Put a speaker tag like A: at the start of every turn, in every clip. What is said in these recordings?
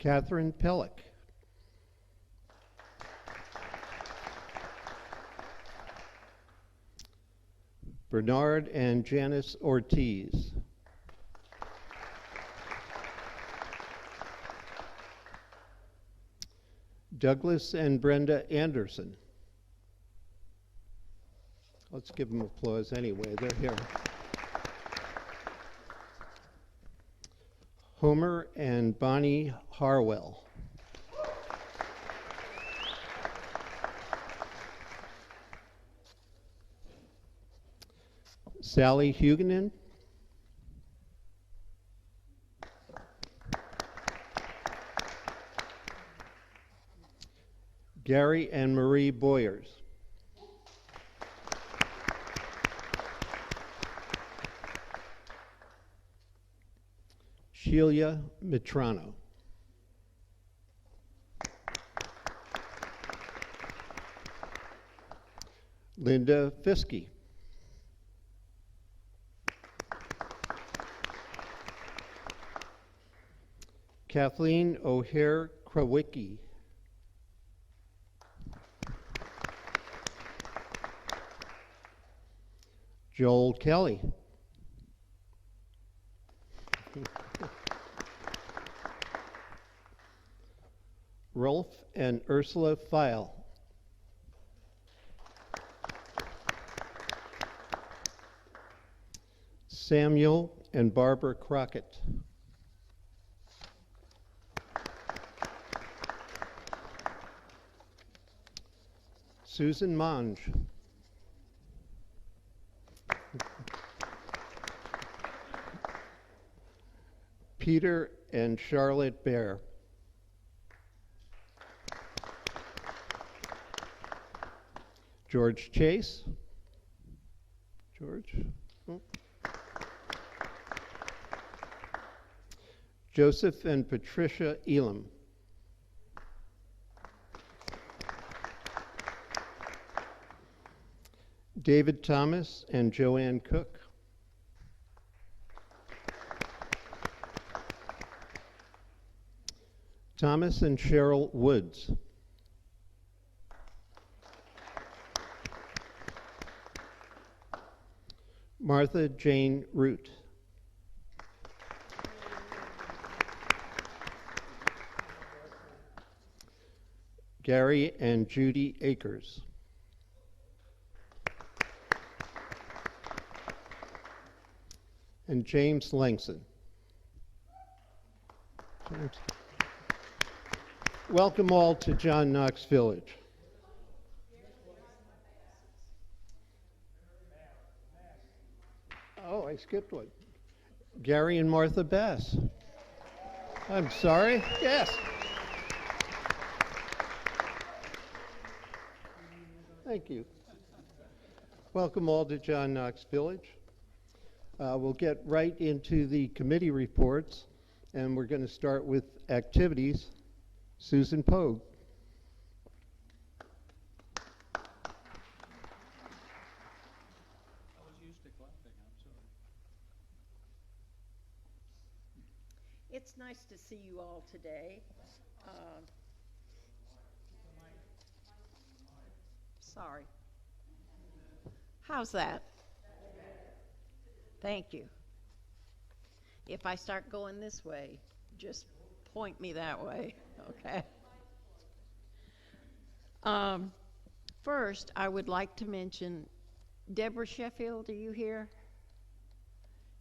A: Catherine Pellick. Bernard and Janice Ortiz. Douglas and Brenda Anderson. Let's give them applause anyway, they're here. Homer and Bonnie Harwell. Sally Huguenin. Gary and Marie Boyers. Sheila Mitrano. Linda Fiske. Kathleen O'Hare Krawicki. Joel Kelly. Rolf and Ursula Feil. Samuel and Barbara Crockett. Susan Monge. Peter and Charlotte Bear. George Chase. George. Oh. Joseph and Patricia Elam. David Thomas and Joanne Cook. Thomas and Cheryl Woods. Martha Jane Root. Gary and Judy Akers. And James Langson. James. Welcome all to John Knox Village. Oh, I skipped one. Gary and Martha Bass. I'm sorry. Yes. Thank you. Welcome all to John Knox Village. We'll get right into the committee reports, and we're going to start with activities. Susan Pogue.
B: It's nice to see you all today. Sorry. How's that? Thank you. If I start going this way, just point me that way, okay? First, I would like to mention Deborah Sheffield. Are you here?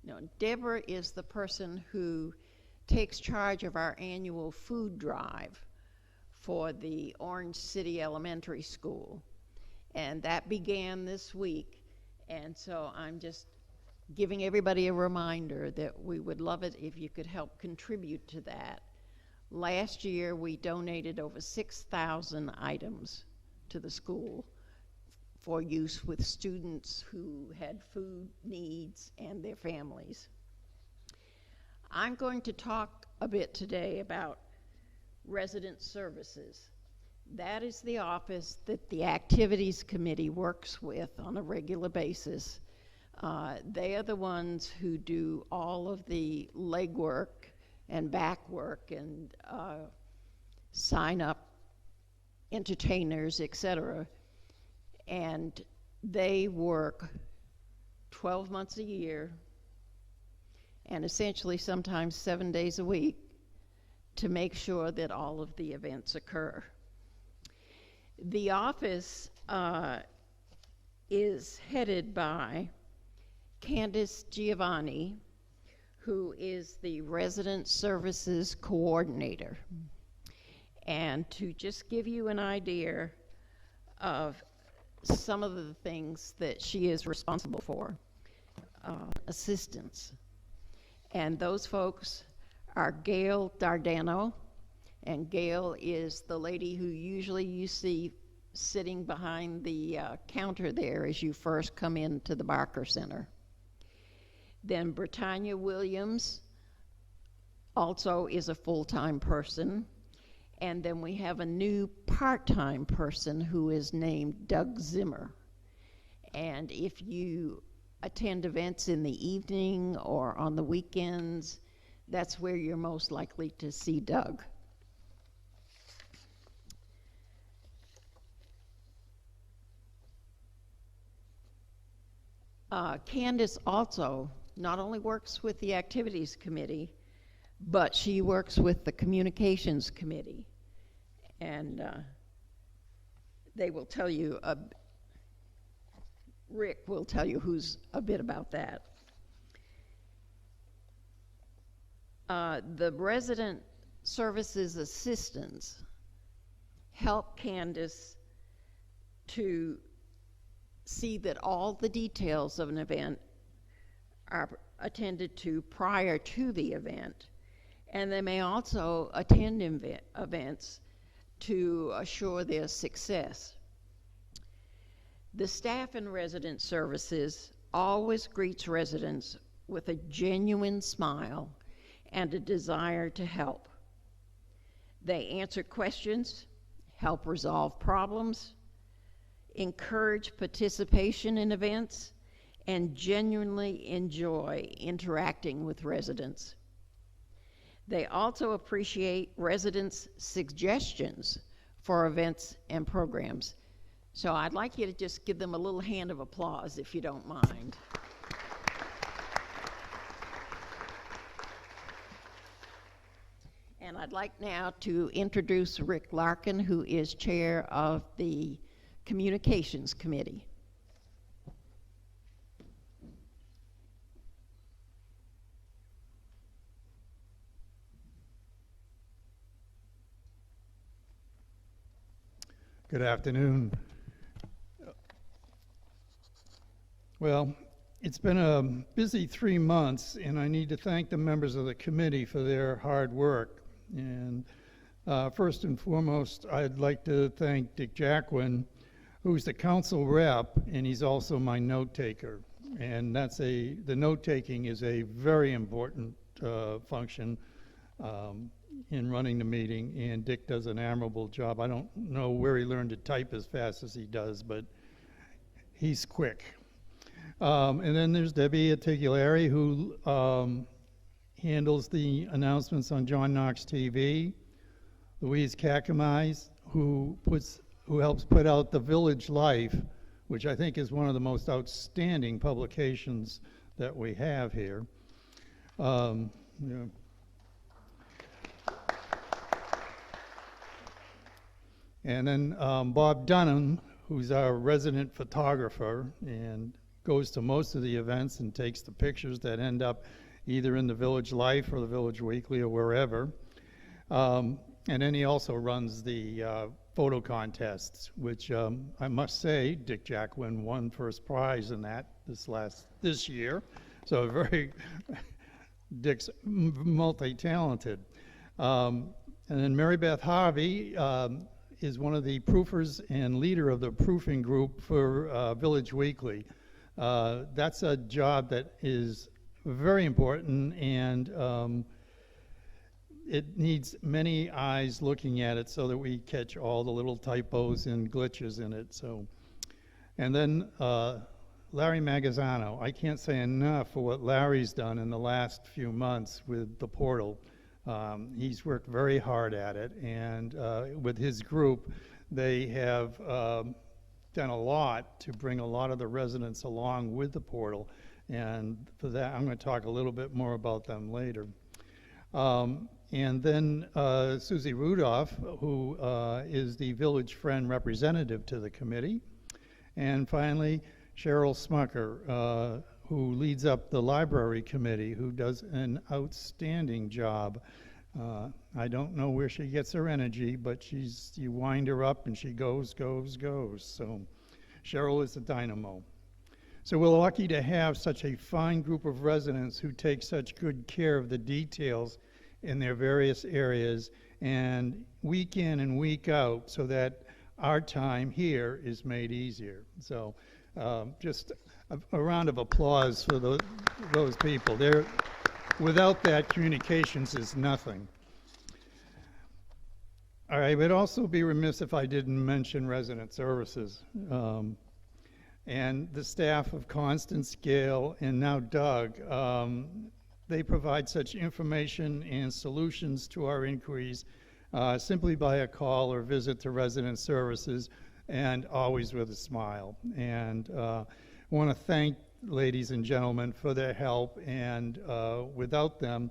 B: No, Deborah is the person who takes charge of our annual food drive for the Orange City Elementary School. And that began this week. And so I'm just giving everybody a reminder that we would love it if you could help contribute to that. Last year, we donated over 6,000 items to the school for use with students who had food needs and their families. I'm going to talk a bit today about resident services. That is the office that the Activities Committee works with on a regular basis. They are the ones who do all of the legwork and back work and sign up entertainers, etc. And they work 12 months a year and essentially sometimes 7 days a week to make sure that all of the events occur. The office is headed by Candace Giovanni, who is the Resident Services Coordinator. And to just give you an idea of some of the things that she is responsible for, assistance. And those folks are Gail Dardano, and Gail is the lady who usually you see sitting behind the counter there as you first come into the Barker Center. Then Britannia Williams also is a full-time person. And then we have a new part-time person who is named Doug Zimmer. And if you attend events in the evening or on the weekends, that's where you're most likely to see Doug. Candace also not only works with the Activities Committee, but she works with the Communications Committee. And they will tell you, Rick will tell you who's a bit about that. The resident services assistants help Candace to see that all the details of an event are attended to prior to the event. And they may also attend events to assure their success. The staff in resident services always greets residents with a genuine smile and a desire to help. They answer questions, help resolve problems, encourage participation in events, and genuinely enjoy interacting with residents. They also appreciate residents' suggestions for events and programs. So I'd like you to just give them a little hand of applause if you don't mind. And I'd like now to introduce Rick Larkin, who is chair of the Communications Committee.
C: Good afternoon. Well, it's been a busy 3 months, and I need to thank the members of the committee for their hard work. And first and foremost, I'd like to thank Dick Jacquin, who's the council rep, and he's also my note taker. And the note taking is a very important function in running the meeting, and Dick does an admirable job. I don't know where he learned to type as fast as he does, but he's quick. And then there's Debbie Attiglieri, who handles the announcements on John Knox TV. Louise Kakamais, who helps put out The Village Life, which I think is one of the most outstanding publications that we have here. Yeah. And then Bob Dunham, who's our resident photographer and goes to most of the events and takes the pictures that end up either in the Village Life or the Village Weekly or wherever. And then he also runs the photo contests, which I must say, Dick Jacquin won first prize in that this year. So Dick's multi-talented. And then Mary Beth Harvey is one of the proofers and leader of the proofing group for Village Weekly. That's a job that is very important, and it needs many eyes looking at it so that we catch all the little typos and glitches in it. So, and then Larry Magazzano. I can't say enough for what Larry's done in the last few months with the portal. He's worked very hard at it, and with his group, they have done a lot to bring a lot of the residents along with the portal, and for that, I'm going to talk a little bit more about them later. And then Susie Rudolph, who is the Village Friend representative to the committee. And finally, Cheryl Smucker, who leads up the library committee, who does an outstanding job. I don't know where she gets her energy, but you wind her up and she goes. So Cheryl is the dynamo. So we're lucky to have such a fine group of residents who take such good care of the details in their various areas, and week in and week out, so that our time here is made easier. So just a round of applause for those people. Without that, communications is nothing. All right, I would also be remiss if I didn't mention resident services. And the staff of Constance, Gail, and now Doug, they provide such information and solutions to our inquiries simply by a call or visit to resident services, and always with a smile. And I want to thank ladies and gentlemen for their help, and without them,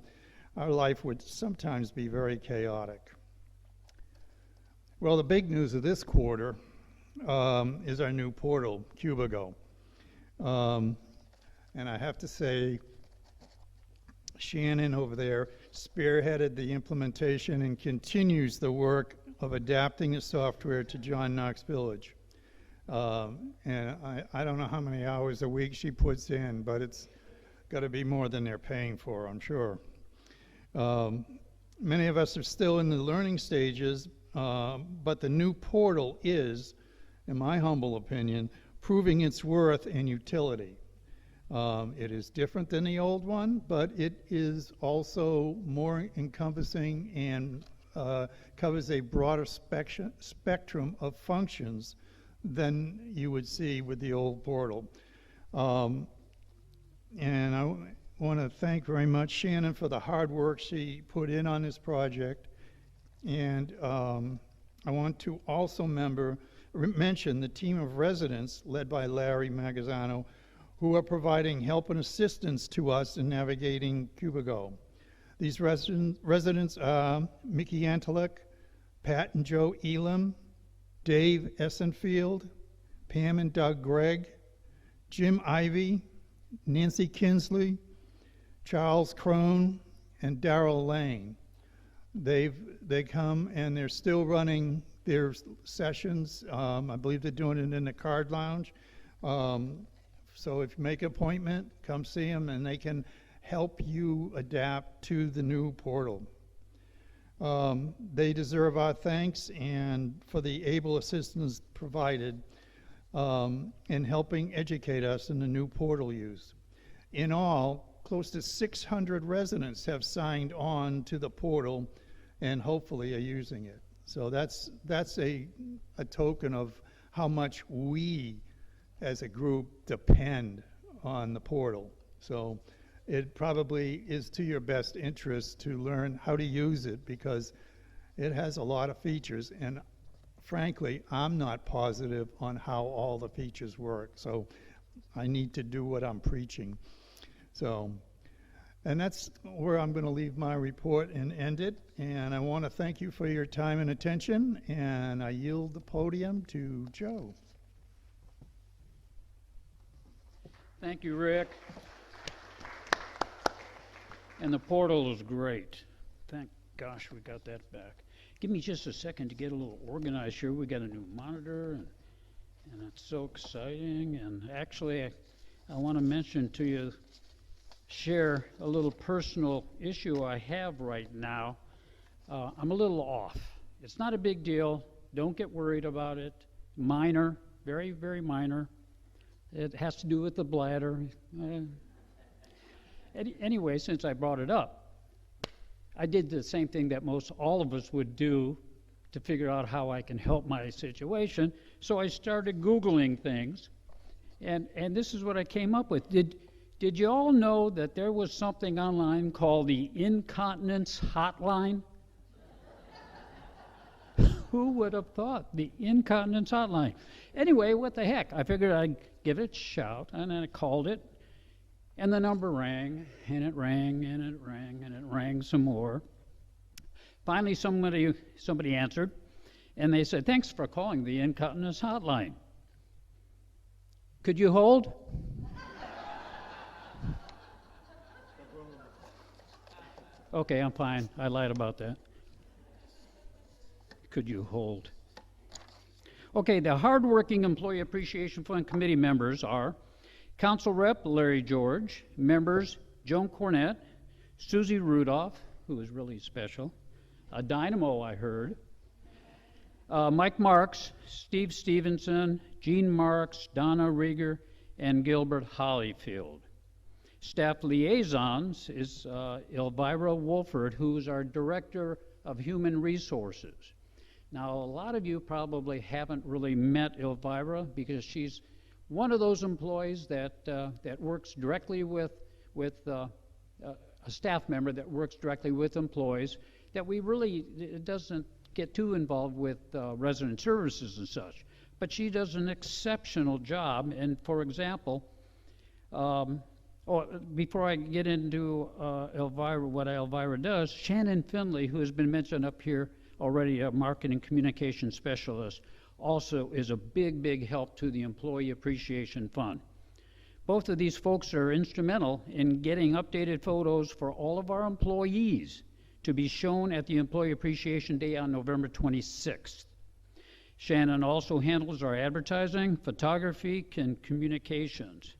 C: our life would sometimes be very chaotic. Well, the big news of this quarter is our new portal, Cubigo. And I have to say, Shannon over there spearheaded the implementation and continues the work of adapting the software to John Knox Village. And I don't know how many hours a week she puts in, but it's got to be more than they're paying for, I'm sure. Many of us are still in the learning stages, but the new portal is, in my humble opinion, proving its worth and utility. It is different than the old one, but it is also more encompassing and covers a broader spectrum of functions than you would see with the old portal. And I want to thank very much Shannon for the hard work she put in on this project. And I want to also mention the team of residents led by Larry Magazzano, who are providing help and assistance to us in navigating Cubigo. These residents are Mickey Antelik, Pat and Joe Elam, Dave Essenfield, Pam and Doug Gregg, Jim Ivy, Nancy Kinsley, Charles Crone, and Darrell Lane. They come and they're still running their sessions. I believe they're doing it in the Card Lounge. So if you make an appointment, come see them, and they can help you adapt to the new portal. They deserve our thanks and for the able assistance provided in helping educate us in the new portal use. In all, close to 600 residents have signed on to the portal and hopefully are using it. So that's a token of how much we as a group depend on the portal. So it probably is to your best interest to learn how to use it, because it has a lot of features, and frankly, I'm not positive on how all the features work. So I need to do what I'm preaching. So, and that's where I'm going to leave my report and end it. And I want to thank you for your time and attention, and I yield the podium to Joe.
D: Thank you, Rick. And the portal is great. Thank gosh we got that back. Give me just a second to get a little organized here. We got a new monitor, and it's so exciting. And actually, I want to mention to you, share a little personal issue I have right now. I'm a little off. It's not a big deal. Don't get worried about it. Minor, very, very minor. It has to do with the bladder. Anyway, since I brought it up, I did the same thing that most all of us would do to figure out how I can help my situation. So I started Googling things, and this is what I came up with. Did Did you all know that there was something online called the Incontinence Hotline? Who would have thought? The Incontinence Hotline. Anyway, what the heck? I figured I'd give it a shout, and then I called it, and the number rang, and it rang, and it rang, and it rang some more. Finally, somebody answered, and they said, "Thanks for calling the Incontinence Hotline. Could you hold?" Okay, I'm fine. I lied about that. Could you hold? Okay, the hardworking Employee Appreciation Fund committee members are Council Rep Larry George, members Joan Cornett, Susie Rudolph, who is really special, a dynamo I heard, Mike Marks, Steve Stevenson, Gene Marks, Donna Rieger, and Gilbert Hollyfield. Staff liaisons is Elvira Wolford, who is our Director of Human Resources. Now, a lot of you probably haven't really met Elvira because she's one of those employees that works directly with a staff member that works directly with employees that it doesn't get too involved with resident services and such. But she does an exceptional job. And for example, before I get into Elvira, what Elvira does, Shannon Finley, who has been mentioned up here already, a marketing communication specialist, also is a big help to the Employee Appreciation Fund. Both of these folks are instrumental in getting updated photos for all of our employees to be shown at the Employee Appreciation Day on November 26th. Shannon also handles our advertising, photography, and communications.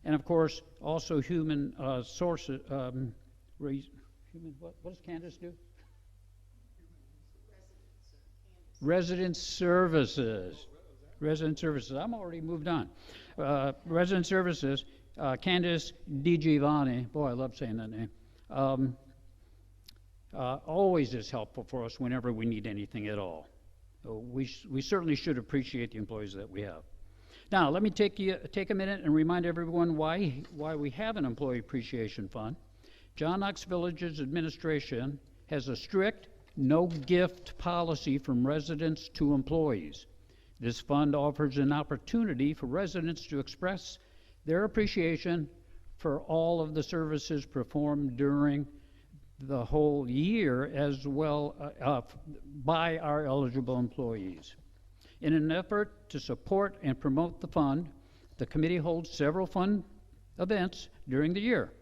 D: And of course, also human sources. What does Candace do? Resident services. Resident services. I'm already moved on. Resident services. Candace DiGiovanni. Boy, I love saying that name. Always is helpful for us whenever we need anything at all. So we certainly should appreciate the employees that we have. Now, let me take a minute and remind everyone why we have an Employee Appreciation Fund. John Knox Village's administration has a strict no-gift policy from residents to employees. This fund offers an opportunity for residents to express their appreciation for all of the services performed during the whole year, as well by our eligible employees. In an effort to support and promote the fund, the committee holds several fun events during the year.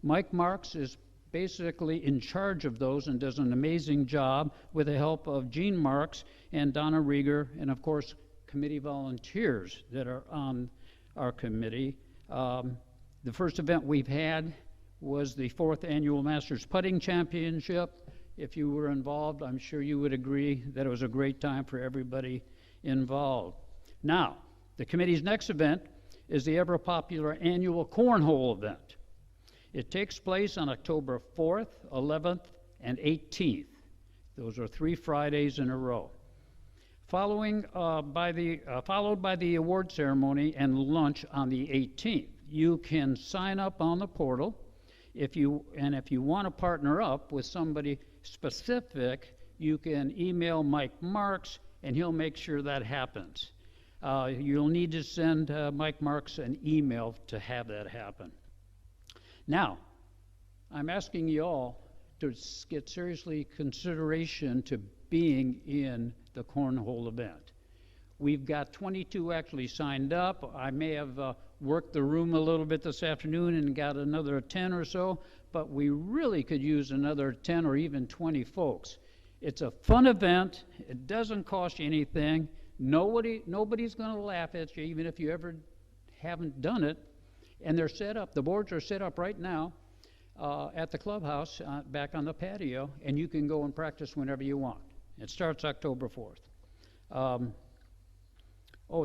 D: Mike Marks is basically in charge of those and does an amazing job with the help of Gene Marks and Donna Rieger, and of course, committee volunteers that are on our committee. The first event we've had was the 4th Annual Masters Putting Championship. If you were involved, I'm sure you would agree that it was a great time for everybody involved. Now, the committee's next event is the ever-popular annual Cornhole event. It takes place on October 4th, 11th, and 18th. Those are 3 Fridays in a row. Followed by the award ceremony and lunch on the 18th. You can sign up on the portal. If you want to partner up with somebody specific, you can email Mike Marks, and he'll make sure that happens. You'll need to send Mike Marks an email to have that happen. Now, I'm asking you all to get seriously consideration to being in the Cornhole event. We've got 22 actually signed up. I may have worked the room a little bit this afternoon and got another 10 or so, but we really could use another 10 or even 20 folks. It's a fun event. It doesn't cost you anything. Nobody's going to laugh at you, even if you ever haven't done it. And they're set up. The boards are set up right now at the clubhouse back on the patio, and you can go and practice whenever you want. It starts October 4th.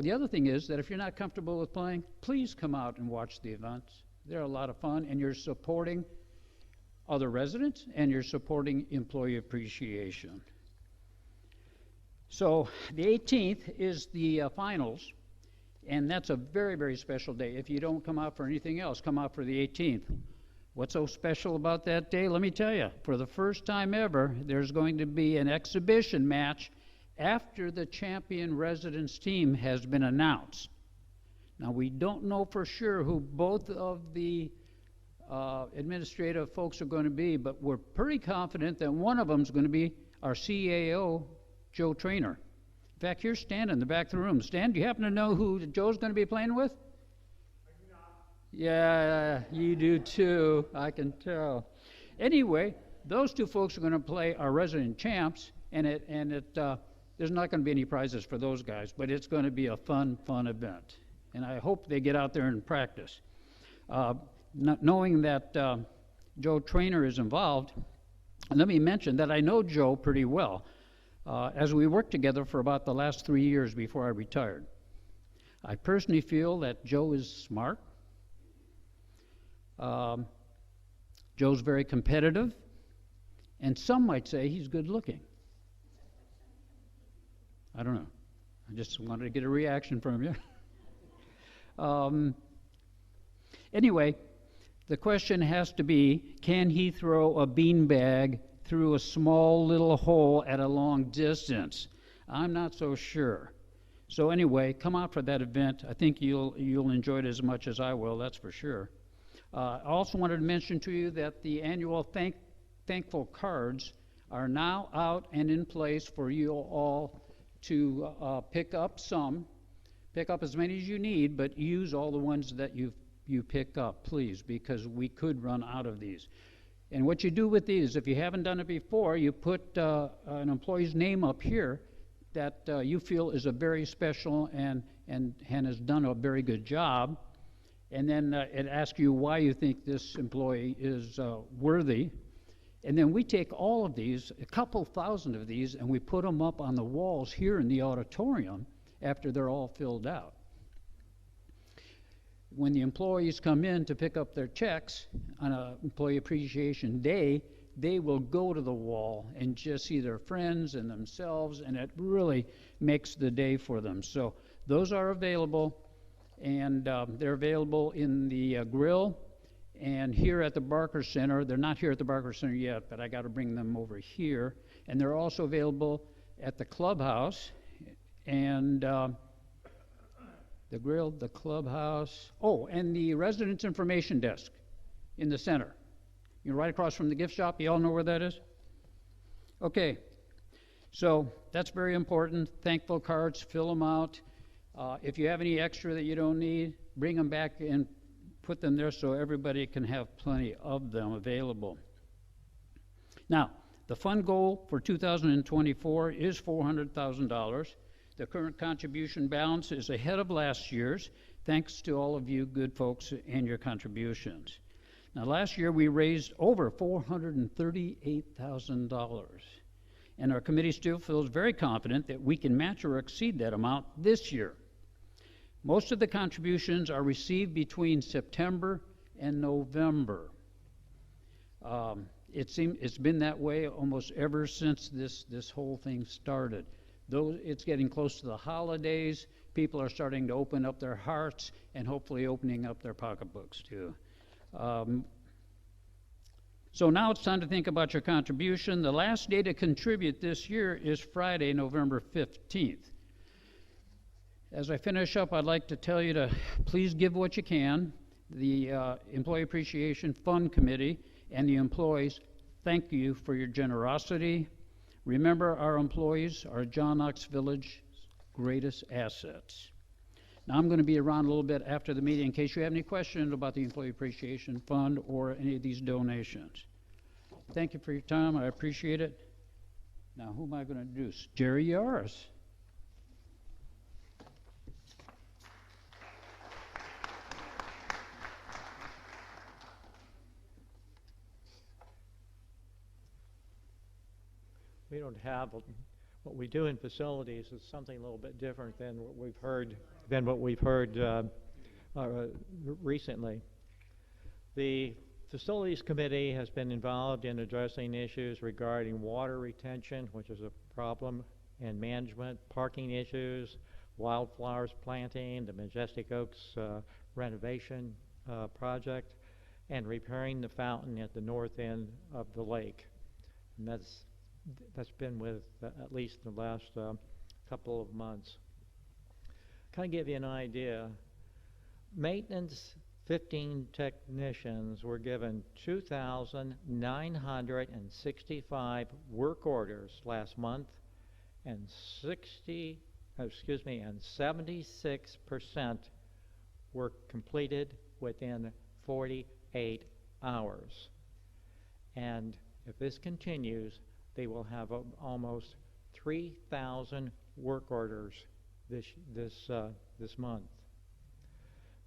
D: The other thing is that if you're not comfortable with playing, please come out and watch the events. They're a lot of fun, and you're supporting other residents, and you're supporting employee appreciation. So the 18th is the finals, And that's a very, very special day. If you don't come out for anything else, come out for the 18th. What's so special about that day? Let me tell you. For the first time ever, there's going to be an exhibition match after the champion residence team has been announced. Now, we don't know for sure who both of the administrative folks are going to be, but we're pretty confident that one of them is going to be our CAO, Joe Trainer. In fact, here's Stan in the back of the room. Stan, do you happen to know who Joe's going to be playing with? I do not. Yeah, you do too, I can tell. Anyway, those two folks are going to play our resident champs, and there's not going to be any prizes for those guys, but it's going to be a fun event. And I hope they get out there and practice. Knowing that Joe Trainer is involved, let me mention that I know Joe pretty well, as we worked together for about the last 3 years before I retired. I personally feel that Joe is smart. Joe's very competitive, and some might say he's good looking. I don't know. I just wanted to get a reaction from you. Anyway, the question has to be, can he throw a beanbag through a small little hole at a long distance? I'm not so sure. So anyway, come out for that event. I think you'll enjoy it as much as I will, that's for sure. I also wanted to mention to you that the annual thankful cards are now out and in place for you all to pick up some. Pick up as many as you need, but use all the ones that you pick up, please, because we could run out of these. And what you do with these, if you haven't done it before, you put an employee's name up here that you feel is a very special and has done a very good job. And then it asks you why you think this employee is worthy. And then we take all of these, a couple thousand of these, and we put them up on the walls here in the auditorium after they're all filled out. When the employees come in to pick up their checks on an Employee Appreciation Day, they will go to the wall and just see their friends and themselves, and it really makes the day for them. So those are available, and they're available in the grill and here at the Barker Center. They're not here at the Barker Center yet, but I got to bring them over here. And they're also available at the clubhouse and the grill, the clubhouse, and the residence information desk in the center. You're right across from the gift shop. You all know where that is? Okay, so that's very important. Thankful cards, fill them out. If you have any extra that you don't need, bring them back and put them there so everybody can have plenty of them available. Now, the fund goal for 2024 is $400,000. The current contribution balance is ahead of last year's, thanks to all of you good folks and your contributions. Now, last year we raised over $438,000, and our committee still feels very confident that we can match or exceed that amount this year. Most of the contributions are received between September and November. It's been that way almost ever since this whole thing started. Though it's getting close to the holidays, people are starting to open up their hearts and hopefully opening up their pocketbooks too. So now it's time to think about your contribution. The last day to contribute this year is Friday, November 15th. As I finish up, I'd like to tell you to please give what you can. The Employee Appreciation Fund Committee and the employees thank you for your generosity. Remember, our employees are John Knox Village's greatest assets. Now, I'm going to be around a little bit after the meeting in case you have any questions about the Employee Appreciation Fund or any of these donations. Thank you for your time. I appreciate it. Now, who am I going to introduce? Jerry Yaris.
E: We don't have what we do in facilities is something a little bit different than what we've heard recently. The Facilities Committee has been involved in addressing issues regarding water retention, which is a problem, and management, parking issues, wildflowers planting, the Majestic Oaks renovation project, and repairing the fountain at the north end of the lake. And that's been with at least the last couple of months. Kind of give you an idea. Maintenance 15 technicians were given 2,965 work orders last month, and 76% were completed within 48 hours. And if this continues, they will have almost 3,000 work orders this month.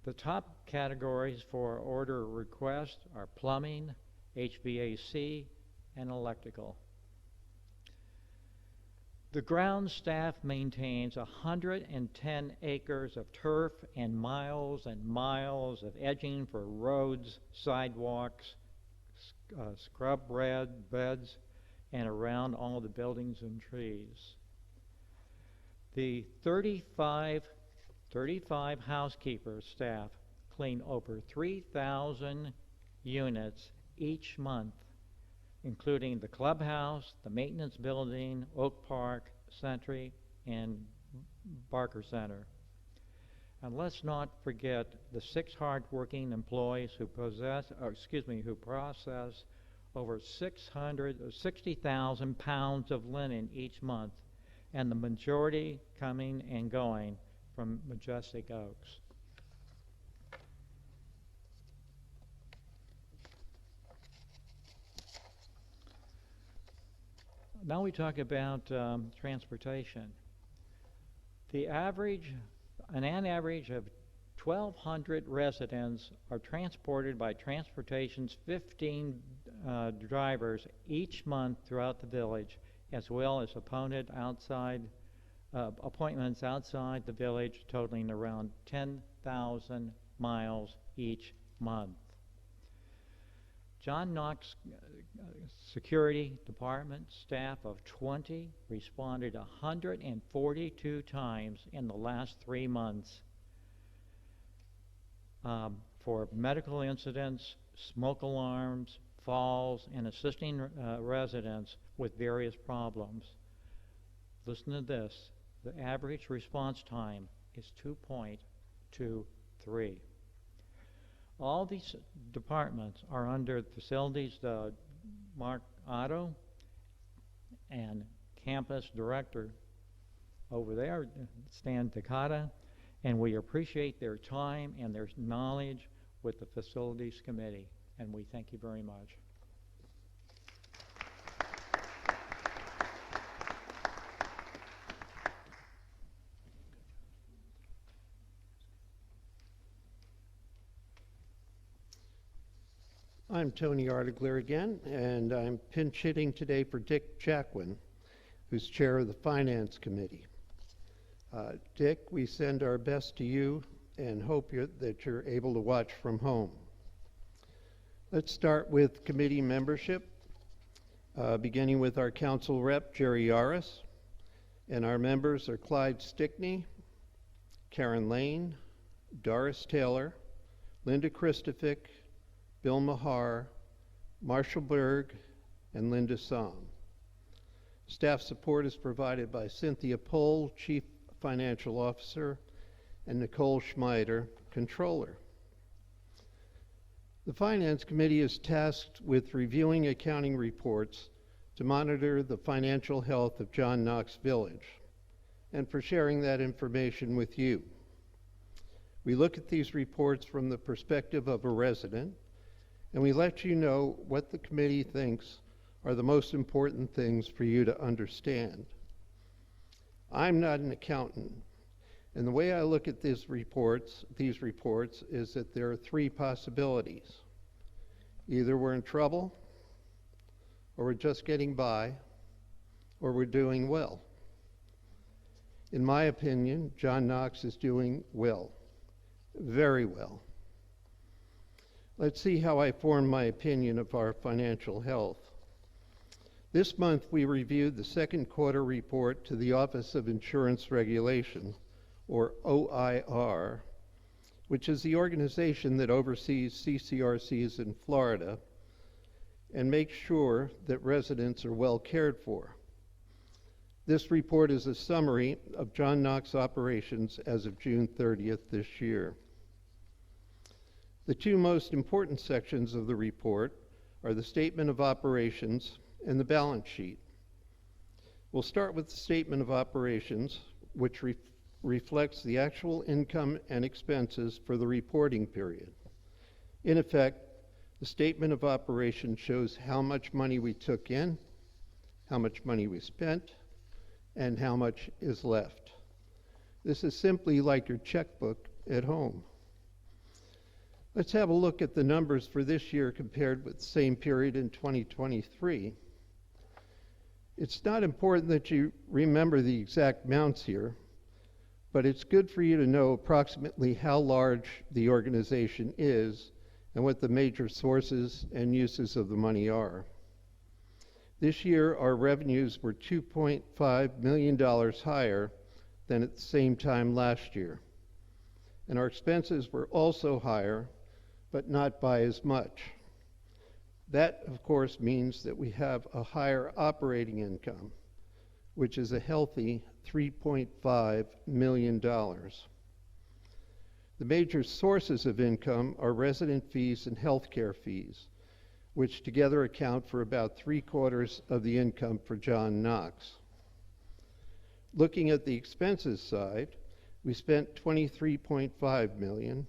E: The top categories for order request are plumbing, HVAC, and electrical. The ground staff maintains 110 acres of turf and miles of edging for roads, sidewalks, scrub beds, and around all the buildings and trees. The 35 housekeeper staff clean over 3,000 units each month, including the clubhouse, the maintenance building, Oak Park, Sentry, and Barker Center. And let's not forget the 6 hard-working employees who process over 60,000 pounds of linen each month, and the majority coming and going from Majestic Oaks. Now we talk about transportation. An average of 1,200 residents are transported by transportation's 15 drivers each month throughout the village, as well as appointments outside the village totaling around 10,000 miles each month. John Knox Security Department staff of 20 responded 142 times in the last 3 months for medical incidents, smoke alarms, falls, and assisting residents with various problems. Listen to this. The average response time is 2.23. All these departments are under facilities Mark Otto and campus director over there, Stan Takata, and we appreciate their time and their knowledge with the facilities committee, and we thank you very much.
A: I'm Tony Artigler again, and I'm pinch hitting today for Dick Jacquin, who's chair of the Finance Committee. Dick, we send our best to you and hope that you're able to watch from home. Let's start with committee membership, beginning with our council rep, Jerry Yaris, and our members are Clyde Stickney, Karen Lane, Doris Taylor, Linda Christofic, Bill Mahar, Marshall Berg, and Linda Somm. Staff support is provided by Cynthia Pohl, Chief Financial Officer, and Nicole Schmeider, Controller. The Finance Committee is tasked with reviewing accounting reports to monitor the financial health of John Knox Village and for sharing that information with you. We look at these reports from the perspective of a resident, and we let you know what the committee thinks are the most important things for you to understand. I'm not an accountant, and the way I look at these reports is that there are 3 possibilities. Either we're in trouble, or we're just getting by, or we're doing well. In my opinion, John Knox is doing well, very well. Let's see how I form my opinion of our financial health. This month, we reviewed the second quarter report to the Office of Insurance Regulation, or OIR, which is the organization that oversees CCRCs in Florida and makes sure that residents are well cared for. This report is a summary of John Knox operations as of June 30th this year. The two most important sections of the report are the statement of operations and the balance sheet. We'll start with the statement of operations, which reflects the actual income and expenses for the reporting period. In effect, the statement of operations shows how much money we took in, how much money we spent, and how much is left. This is simply like your checkbook at home. Let's have a look at the numbers for this year compared with the same period in 2023. It's not important that you remember the exact amounts here, but it's good for you to know approximately how large the organization is and what the major sources and uses of the money are. This year, our revenues were $2.5 million higher than at the same time last year. And our expenses were also higher, but not by as much. That, of course, means that we have a higher operating income, which is a healthy $3.5 million. The major sources of income are resident fees and healthcare fees, which together account for about 3/4 of the income for John Knox. Looking at the expenses side, we spent $23.5 million,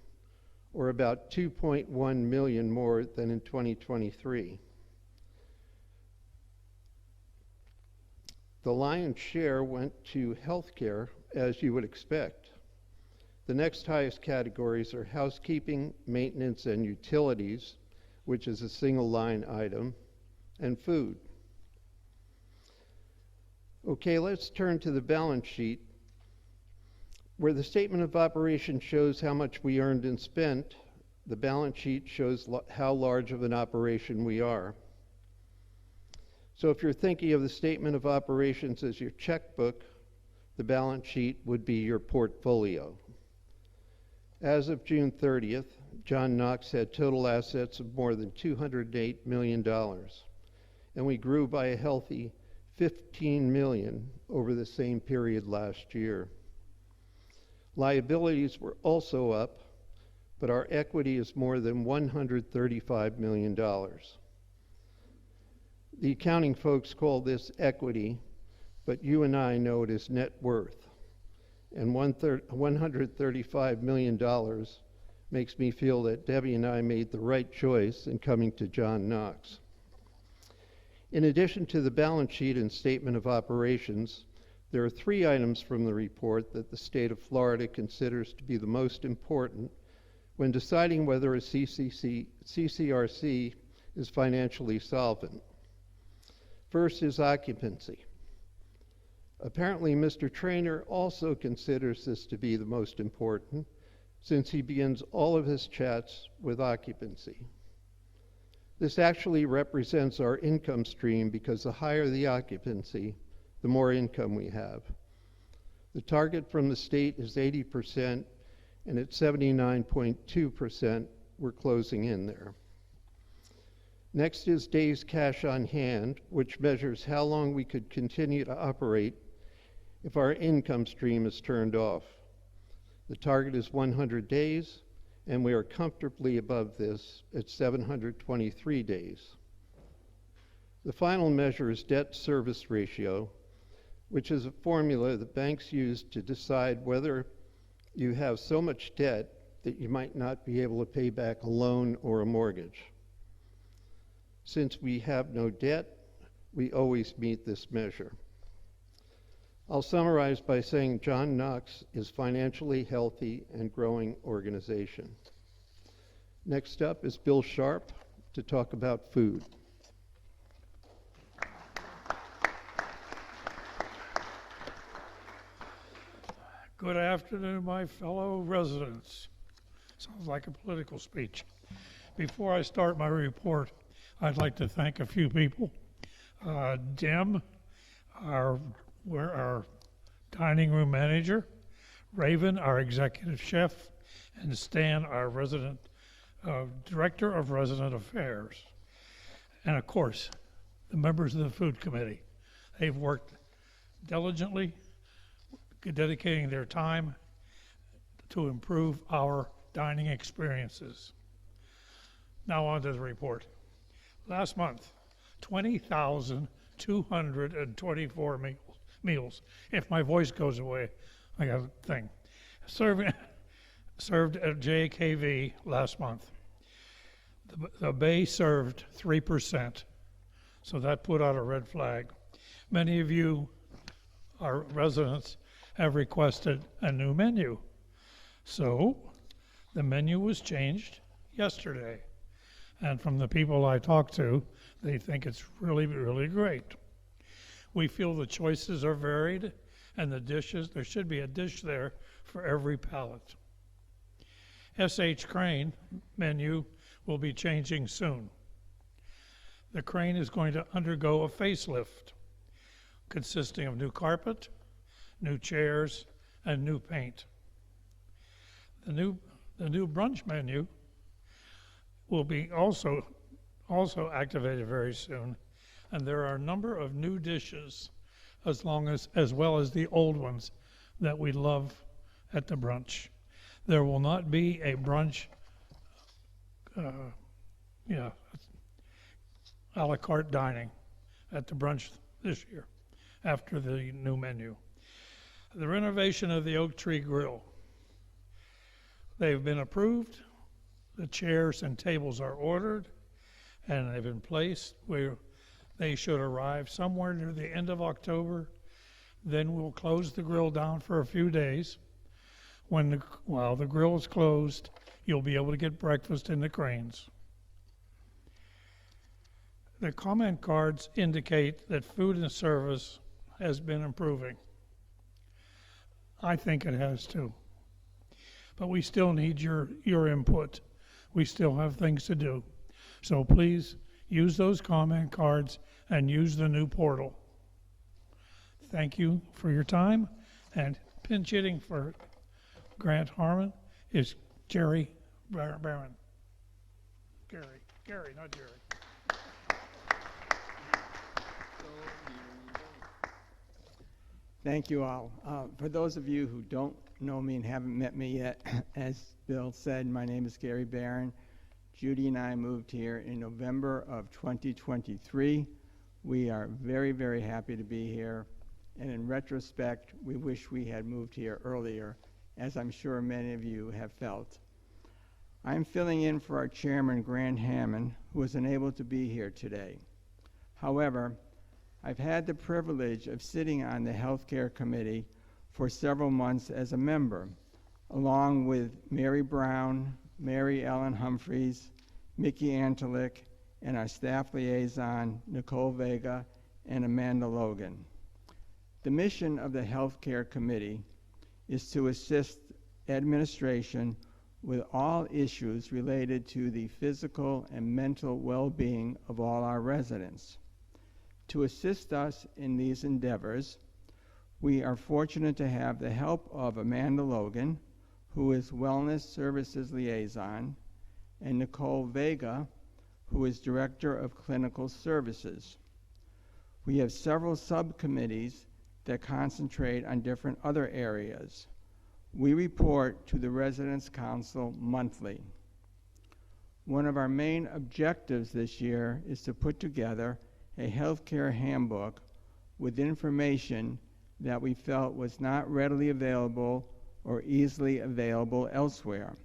A: or about $2.1 million more than in 2023. The lion's share went to healthcare, as you would expect. The next highest categories are housekeeping, maintenance, and utilities, which is a single line item, and food. Okay, let's turn to the balance sheet, where the statement of operations shows how much we earned and spent. The balance sheet shows how large of an operation we are. So if you're thinking of the statement of operations as your checkbook, the balance sheet would be your portfolio. As of June 30th, John Knox had total assets of more than $208 million, and we grew by a healthy $15 million over the same period last year. Liabilities were also up, but our equity is more than $135 million. The accounting folks call this equity, but you and I know it as net worth. And $135 million makes me feel that Debbie and I made the right choice in coming to John Knox. In addition to the balance sheet and statement of operations, there are 3 items from the report that the state of Florida considers to be the most important when deciding whether a CCRC is financially solvent. First is occupancy. Apparently, Mr. Traynor also considers this to be the most important, since he begins all of his chats with occupancy. This actually represents our income stream, because the higher the occupancy, the more income we have. The target from the state is 80%, and at 79.2%, we're closing in there. Next is days cash on hand, which measures how long we could continue to operate if our income stream is turned off. The target is 100 days, and we are comfortably above this at 723 days. The final measure is debt service ratio, which is a formula that banks use to decide whether you have so much debt that you might not be able to pay back a loan or a mortgage. Since we have no debt, we always meet this measure. I'll summarize by saying John Knox is financially healthy and growing organization. Next up is Bill Sharp to talk about food.
F: Good afternoon, my fellow residents. Sounds like a political speech. Before I start my report, I'd like to thank a few people. Dim, our dining room manager, Raven, our executive chef, and Stan, our director of resident affairs. And of course, the members of the food committee. They've worked diligently, dedicating their time to improve our dining experiences. Now on to the report. Last month, 20,224 meals. If my voice goes away, I got a thing. Served at JKV last month. The Bay served 3%, so that put out a red flag. Many of you, our residents, have requested a new menu. So the menu was changed yesterday. And from the people I talked to, they think it's really, really great. We feel the choices are varied, and the dishes, there should be a dish there for every palate. S.H. Crane menu will be changing soon. The Crane is going to undergo a facelift consisting of new carpet, new chairs, and new paint. The new brunch menu will be also activated very soon, and there are a number of new dishes as well as the old ones that we love at the brunch. There will not be a brunch a la carte dining at the brunch this year after the new menu. The renovation of the Oak Tree Grill. They've been approved. The chairs and tables are ordered and they've been placed where they should arrive somewhere near the end of October. Then we'll close the grill down for a few days. While the grill is closed, you'll be able to get breakfast in the Cranes. The comment cards indicate that food and service has been improving. I think it has too. But we still need your input. We still have things to do. So please use those comment cards and use the new portal. Thank you for your time. And pinch hitting for Grant Harmon is Jerry Barron. Gary, not Jerry.
G: Thank you all. For those of you who don't know me and haven't met me yet, as Bill said, my name is Gary Barron. Judy and I moved here in November of 2023. We are very, very happy to be here. And in retrospect, we wish we had moved here earlier, as I'm sure many of you have felt. I'm filling in for our chairman, Grant Hammond, who was unable to be here today. However, I've had the privilege of sitting on the Healthcare Committee for several months as a member, along with Mary Brown, Mary Ellen Humphreys, Mickey Antalik, and our staff liaison, Nicole Vega and Amanda Logan. The mission of the Healthcare Committee is to assist administration with all issues related to the physical and mental well-being of all our residents. To assist us in these endeavors, we are fortunate to have the help of Amanda Logan, who is Wellness Services Liaison, and Nicole Vega, who is Director of Clinical Services. We have several subcommittees that concentrate on different other areas. We report to the Residents' Council monthly. One of our main objectives this year is to put together a healthcare handbook with information that we felt was not readily available or easily available elsewhere.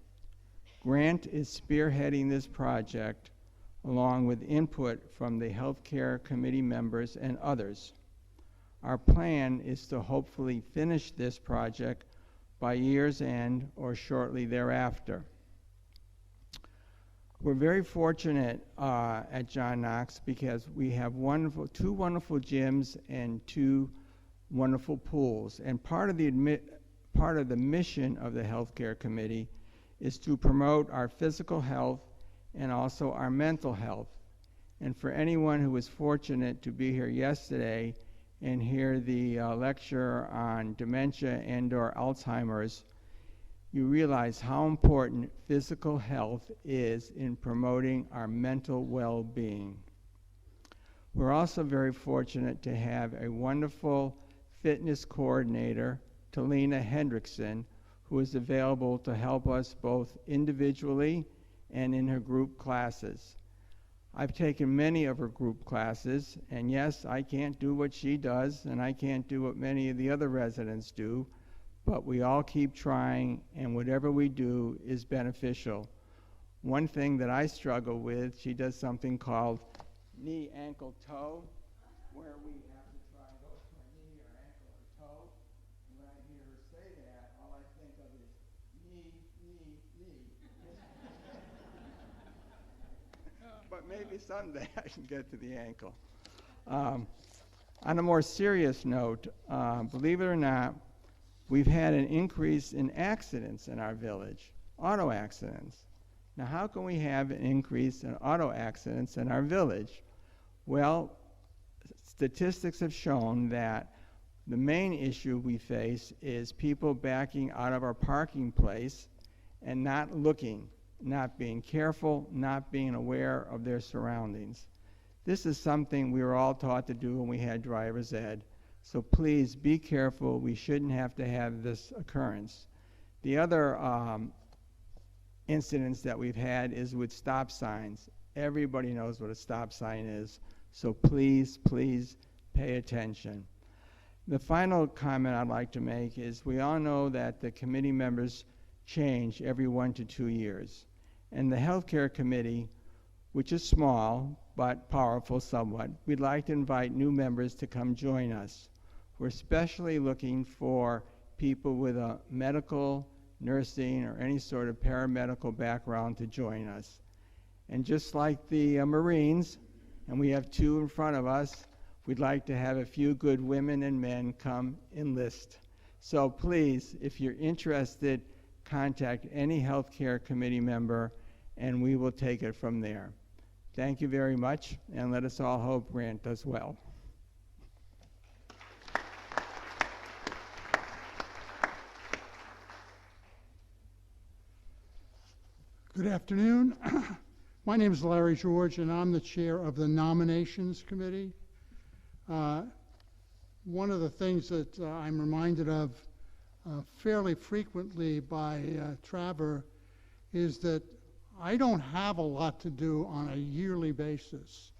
G: Grant is spearheading this project along with input from the Healthcare Committee members and others. Our plan is to hopefully finish this project by year's end or shortly thereafter. We're very fortunate at John Knox because we have two wonderful gyms and two wonderful pools. And part of the mission of the Healthcare Committee is to promote our physical health and also our mental health. And for anyone who was fortunate to be here yesterday and hear the lecture on dementia and/or Alzheimer's, you realize how important physical health is in promoting our mental well-being. We're also very fortunate to have a wonderful fitness coordinator, Talina Hendrickson, who is available to help us both individually and in her group classes. I've taken many of her group classes, and yes, I can't do what she does, and I can't do what many of the other residents do, but we all keep trying, and whatever we do is beneficial. One thing that I struggle with, she does something called knee, ankle, toe, where we have to try and go to our knee or ankle or toe. And when I hear her say that, all I think of is knee, knee, knee. But maybe someday I can get to the ankle. On a more serious note, believe it or not, we've had an increase in accidents in our village, auto accidents. Now, how can we have an increase in auto accidents in our village? Well, statistics have shown that the main issue we face is people backing out of our parking place and not looking, not being careful, not being aware of their surroundings. This is something we were all taught to do when we had driver's ed. So please be careful. We shouldn't have to have this occurrence. The other incidents that we've had is with stop signs. Everybody knows what a stop sign is. So please, please pay attention. The final comment I'd like to make is we all know that the committee members change every 1 to 2 years. And the healthcare committee, which is small but powerful somewhat, we'd like to invite new members to come join us. We're especially looking for people with a medical, nursing, or any sort of paramedical background to join us. And just like the Marines, and we have 2 in front of us, we'd like to have a few good women and men come enlist. So please, if you're interested, contact any healthcare committee member, and we will take it from there. Thank you very much, and let us all hope Grant does well.
H: Good afternoon. My name is Larry George, and I'm the chair of the Nominations Committee. One of the things that I'm reminded of fairly frequently by Traver is that I don't have a lot to do on a yearly basis.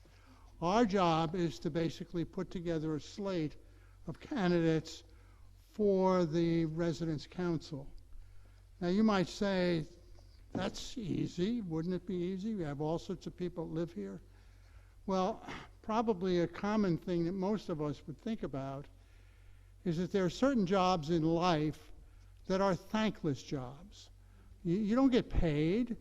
H: Our job is to basically put together a slate of candidates for the Residents' Council. Now you might say, that's easy. Wouldn't it be easy? We have all sorts of people that live here. Well, probably a common thing that most of us would think about is that there are certain jobs in life that are thankless jobs. You don't get paid.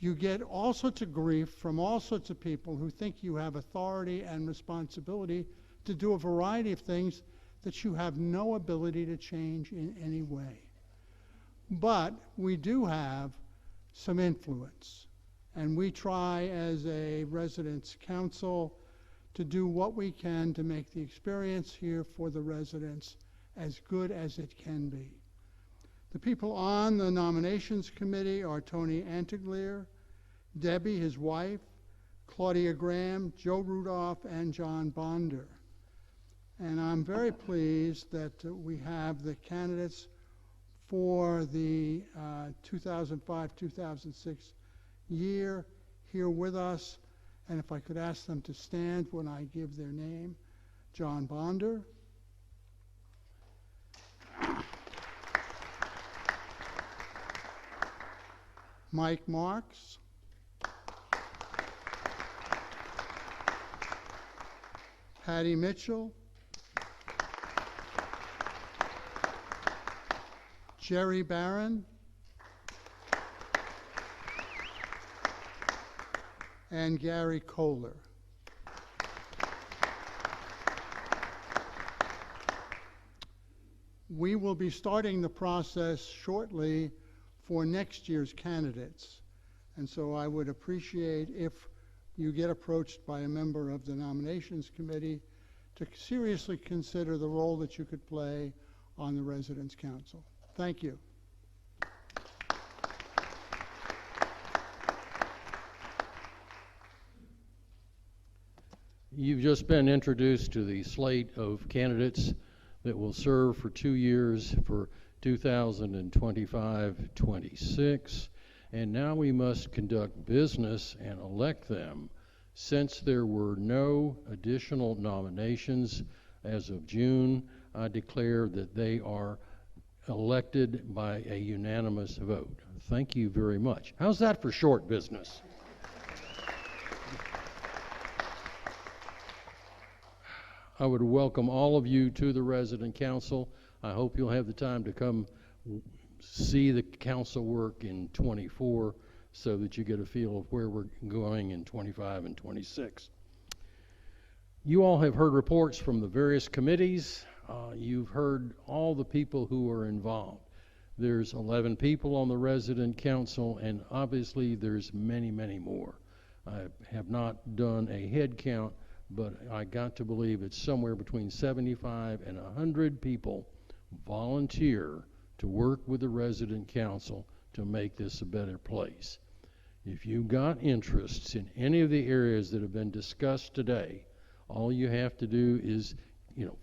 H: You get all sorts of grief from all sorts of people who think you have authority and responsibility to do a variety of things that you have no ability to change in any way. But we do have some influence, and we try as a residents' council to do what we can to make the experience here for the residents as good as it can be. The people on the nominations committee are Tony Antiglear, Debbie, his wife, Claudia Graham, Joe Rudolph, and John Bonder. And I'm very pleased that we have the candidates for the 2005-2006 year here with us. And if I could ask them to stand when I give their name. John Bonder. Mike Marks. Patty Mitchell. Jerry Barron. And Gary Kohler. We will be starting the process shortly for next year's candidates. And so I would appreciate if you get approached by a member of the nominations committee to seriously consider the role that you could play on the Residents' Council. Thank you.
I: You've just been introduced to the slate of candidates that will serve for 2 years for 2025-26, and now we must conduct business and elect them. Since there were no additional nominations as of June, I declare that they are elected by a unanimous vote. Thank you very much. How's that for short business? I would welcome all of you to the Resident Council. I hope you'll have the time to come see the council work in 24 so that you get a feel of where we're going in 25 and 26. You all have heard reports from the various committees. You've heard all the people who are involved. There's 11 people on the Resident Council, and obviously there's many, many more. I have not done a head count, but I got to believe it's somewhere between 75 and 100 people volunteer to work with the Resident Council to make this a better place. If you've got interests in any of the areas that have been discussed today, all you have to do is,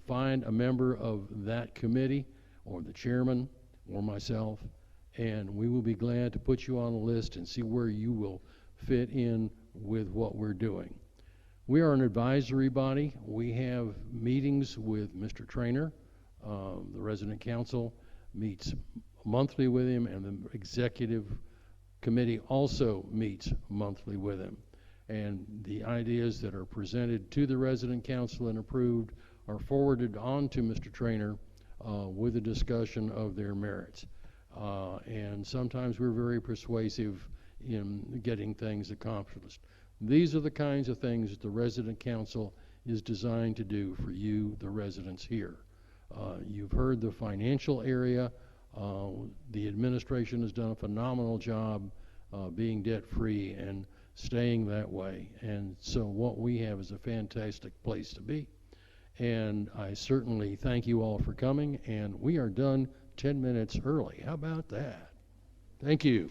I: find a member of that committee or the chairman or myself, and we will be glad to put you on a list and see where you will fit in with what we're doing. We are an advisory body. We have meetings with Mr. Trainer. The Resident Council meets monthly with him, and the Executive Committee also meets monthly with him. And the ideas that are presented to the Resident Council and approved are forwarded on to Mr. Trainer with a discussion of their merits. And sometimes we're very persuasive in getting things accomplished. These are the kinds of things that the Resident Council is designed to do for you, the residents here. You've heard the financial area. The administration has done a phenomenal job being debt-free and staying that way. And so what we have is a fantastic place to be. And I certainly thank you all for coming, and we are done 10 minutes early. How about that? Thank you.